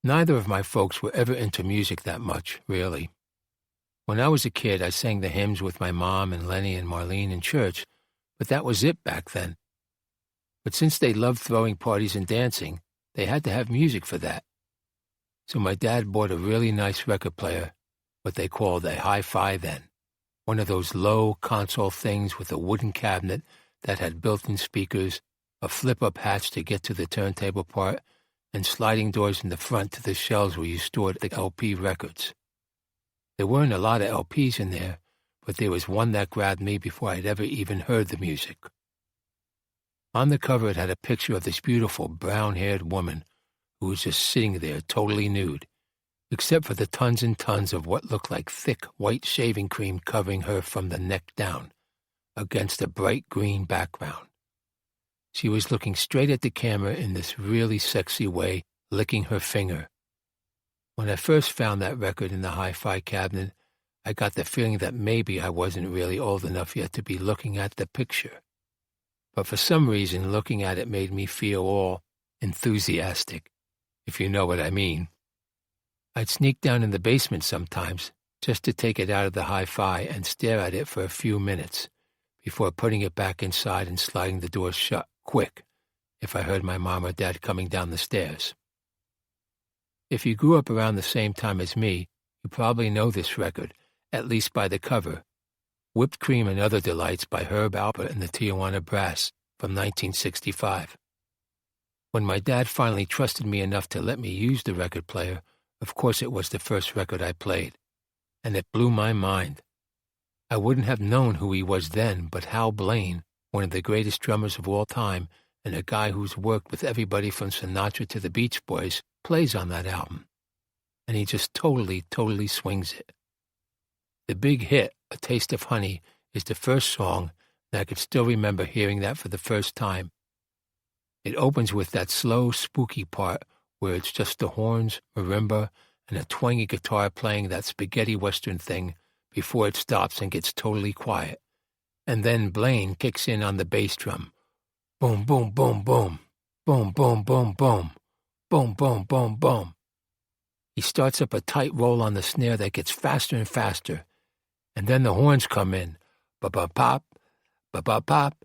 Neither of my folks were ever into music that much, really. When I was a kid, I sang the hymns with my mom and Lenny and Marlene in church, but that was it back then. But since they loved throwing parties and dancing, they had to have music for that. So my dad bought a really nice record player, what they called a hi-fi then, one of those low console things with a wooden cabinet that had built-in speakers, a flip-up hatch to get to the turntable part, and sliding doors in the front to the shelves where you stored the LP records. There weren't a lot of LPs in there, but there was one that grabbed me before I'd ever even heard the music. On the cover it had a picture of this beautiful brown-haired woman who was just sitting there totally nude, except for the tons and tons of what looked like thick white shaving cream covering her from the neck down, against a bright green background. She was looking straight at the camera in this really sexy way, licking her finger. When I first found that record in the hi-fi cabinet, I got the feeling that maybe I wasn't really old enough yet to be looking at the picture. But for some reason, looking at it made me feel all enthusiastic, if you know what I mean. I'd sneak down in the basement sometimes, just to take it out of the hi-fi and stare at it for a few minutes, before putting it back inside and sliding the door shut quick if I heard my mom or dad coming down the stairs. If you grew up around the same time as me, you probably know this record, at least by the cover, Whipped Cream and Other Delights by Herb Alpert and the Tijuana Brass from 1965. When my dad finally trusted me enough to let me use the record player, of course it was the first record I played, and it blew my mind. I wouldn't have known who he was then, but Hal Blaine, one of the greatest drummers of all time, and a guy who's worked with everybody from Sinatra to the Beach Boys, plays on that album. And he just totally swings it. The big hit, A Taste of Honey, is the first song, and I could still remember hearing that for the first time. It opens with that slow, spooky part where it's just the horns, marimba, and a twangy guitar playing that spaghetti western thing before it stops and gets totally quiet. And then Blaine kicks in on the bass drum. Boom, boom, boom, boom. Boom, boom, boom, boom. Boom, boom, boom, boom. He starts up a tight roll on the snare that gets faster and faster. And then the horns come in. Ba-ba-pop, ba-ba-pop,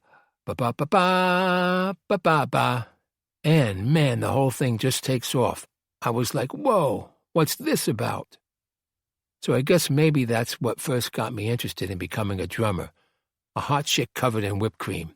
ba-ba-ba-ba, ba-ba-ba. And, man, the whole thing just takes off. I was like, whoa, what's this about? So I guess maybe that's what first got me interested in becoming a drummer. A hot chick covered in whipped cream.